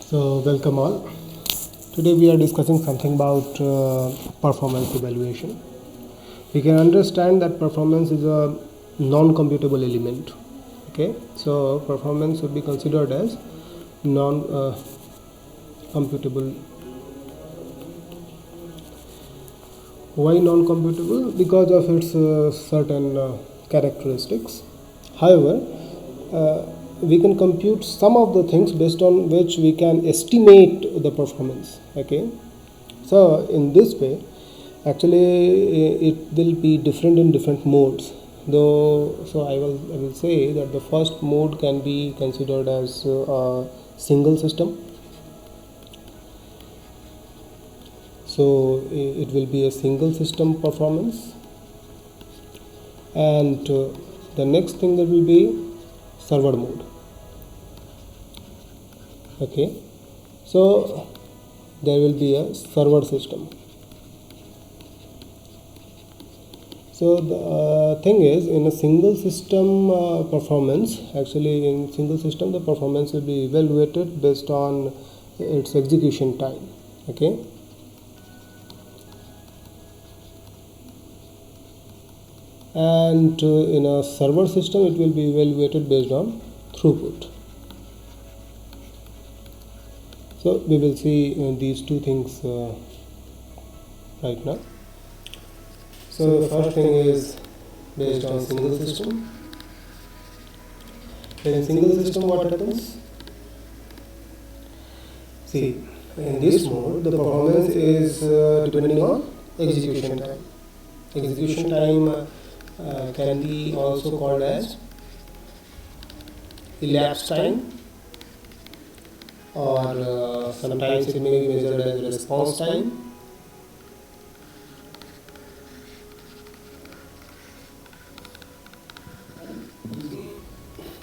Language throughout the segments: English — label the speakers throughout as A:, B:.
A: So, welcome all. Today we are discussing something about performance evaluation. We can understand that performance is a non-computable element. Okay, so performance would be considered as non-computable. Why non-computable? Because of its certain characteristics. However, uh, we can compute some of the things based on which we can estimate the performance. Okay, so in this way, actually, it will be different in different modes. Though, so I will say that the first mode can be considered as a single system. So it will be a single system performance, and the next thing that will be server mode. Okay, so there will be a server system. So the thing is, in a single system performance, actually in single system the performance will be evaluated based on its execution time. Okay, and in a server system it will be evaluated based on throughput. So we will see these two things right now. So the first thing is based on single system. In single system, what happens? See, in this mode, the performance is depending on execution time. Execution time can be also called as elapsed time, or sometimes it may be measured as response time.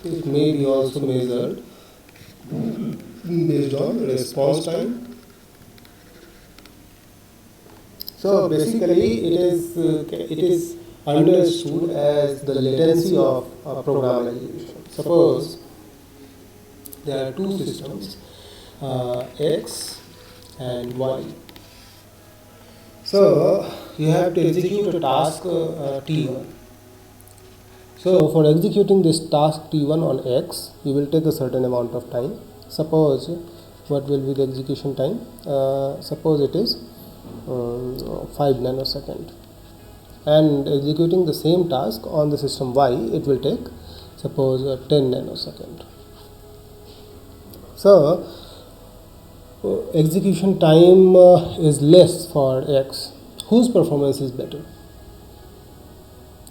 A: It may be also measured based on response time. So basically, it is understood as the latency of program execution. Suppose there are two systems, X and Y. So you have to execute a task T1. So for executing this task T1 on X, you will take a certain amount of time. Suppose what will be the execution time? Suppose it is 5 nanosecond. And executing the same task on the system Y, it will take suppose 10 nanosecond. So execution time is less for X. Whose performance is better?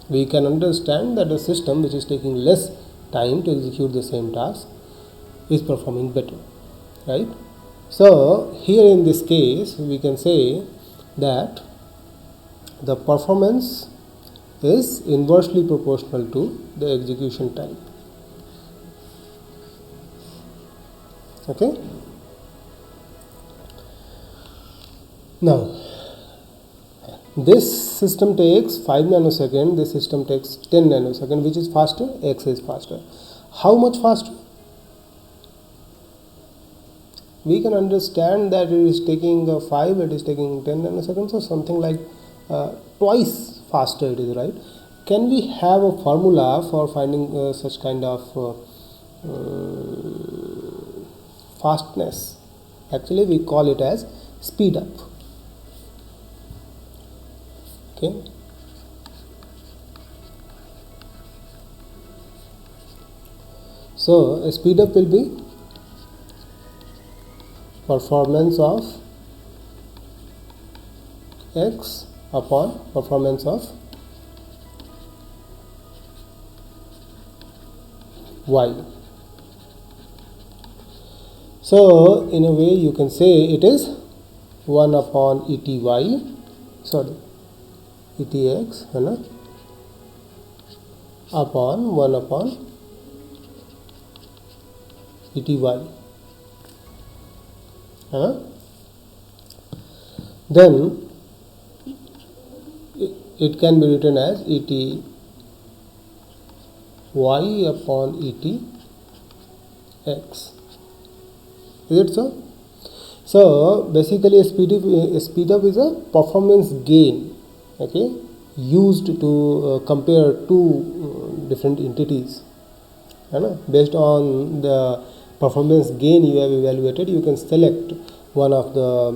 A: We can understand that a system which is taking less time to execute the same task is performing better, right? So here in this case we can say that the performance is inversely proportional to the execution time. Okay, now this system takes 5 nanosecond, this system takes 10 nanosecond. Which is faster? X is faster. How much faster? We can understand that it is taking 5, it is taking 10 nanoseconds, or something like twice faster it is, right? Can we have a formula for finding such kind of fastness? Actually we call it as speed up. Okay, so a speed up will be performance of X upon performance of Y. So in a way you can say it is 1 upon ETY, sorry, ETX, upon 1 upon ETY. Then it can be written as ETY upon ETX. Is it so? So basically a speed up is a performance gain, okay, used to compare two different entities. Based on the performance gain you have evaluated, you can select one of the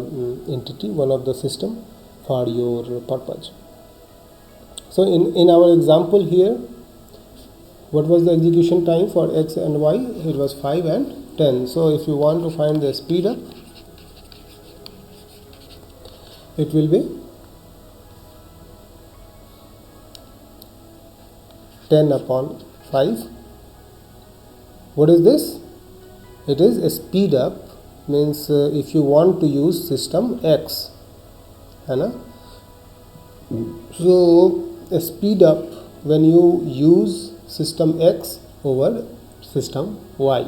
A: entity, one of the system for your purpose. So in our example here, what was the execution time for x and y? It was 5 and 10. So if you want to find the speed up, it will be 10 upon 5. What is this? It is a speed up, means if you want to use system X, so a speed up when you use system X over system Y.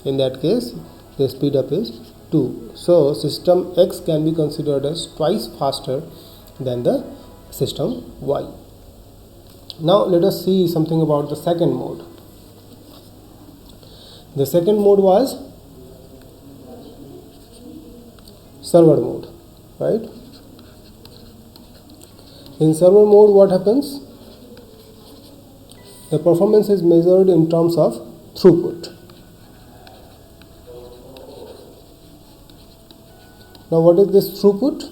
A: In that case, the speed up is 2. So system X can be considered as twice faster than the system Y. Now let us see something about the second mode. The second mode was server mode, right? In server mode, what happens? The performance is measured in terms of throughput. Now what is this throughput?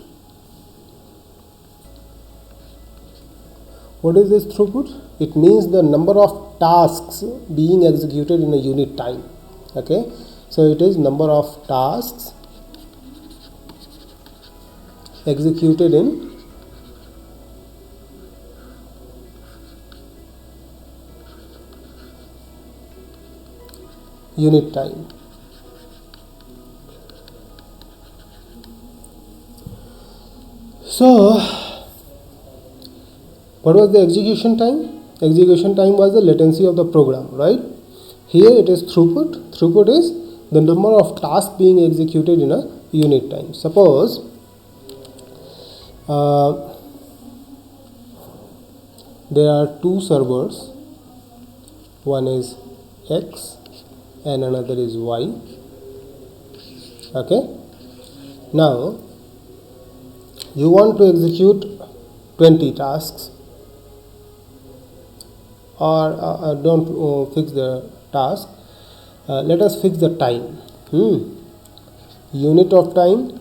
A: What is this throughput? It means the number of tasks being executed in a unit time. Okay, so it is number of tasks executed in unit time. So what was the execution time? Execution time was the latency of the program, right? Here it is throughput. Throughput is the number of tasks being executed in a unit time. Suppose there are two servers, one is X and another is Y. Okay, now you want to execute 20 tasks, or don't fix the task, let us fix the time. Unit of time,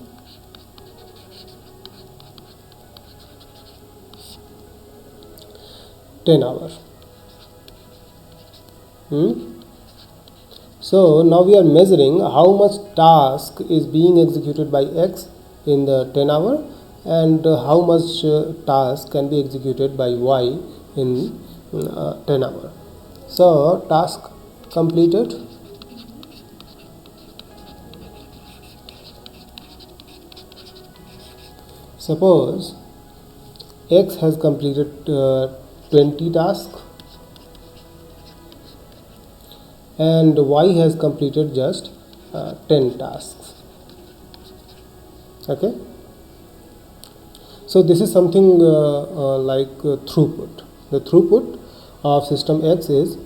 A: $10. So now we are measuring how much task is being executed by X in the 10 hour and how much task can be executed by Y in 10 hour. So task completed, suppose X has completed 20 tasks and Y has completed just 10 tasks. Okay, so this is something like throughput. The throughput of system X is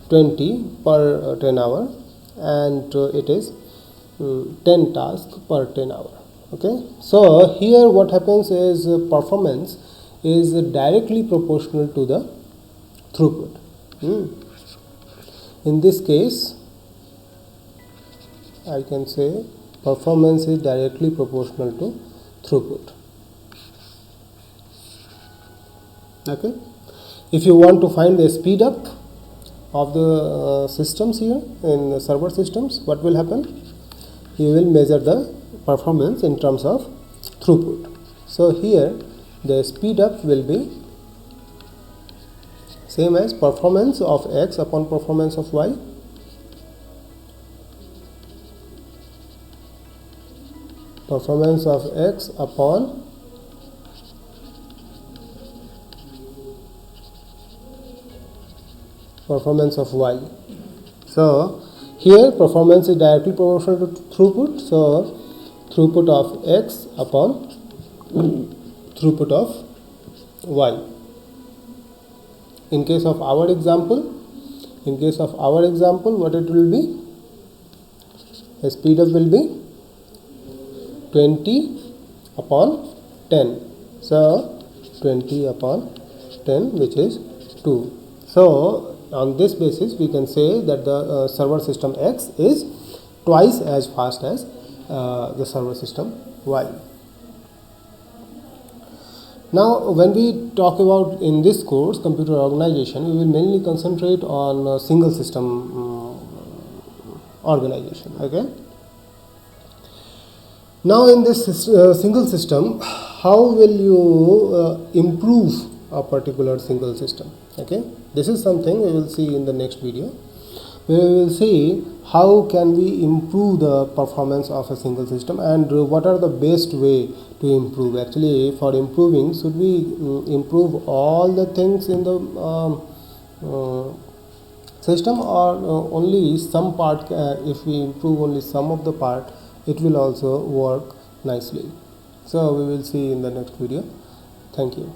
A: 20 per 10 hour and it is 10 tasks per 10 hour. Okay, so here what happens is performance is directly proportional to the throughput. In this case, I can say performance is directly proportional to throughput. Okay, if you want to find the speed up of the systems here in the server systems, what will happen? You will measure the performance in terms of throughput. So here the speed up will be same as performance of X upon performance of Y. Performance of X upon performance of Y. So here performance is directly proportional to throughput. So throughput of X upon throughput of Y. In case of our example, what it will be? The speed up will be 20 upon 10. So 20 upon 10, which is 2. So on this basis we can say that the server system X is twice as fast as the server system Y. Now when we talk about in this course computer organization, we will mainly concentrate on single system organization. Okay. Now in this single system, how will you improve a particular single system? Okay, this is something we will see in the next video. We will see how can we improve the performance of a single system and what are the best way to improve. Actually, for improving, should we improve all the things in the system, or only some part? If we improve only some of the part, it will also work nicely. So we will see in the next video. Thank you.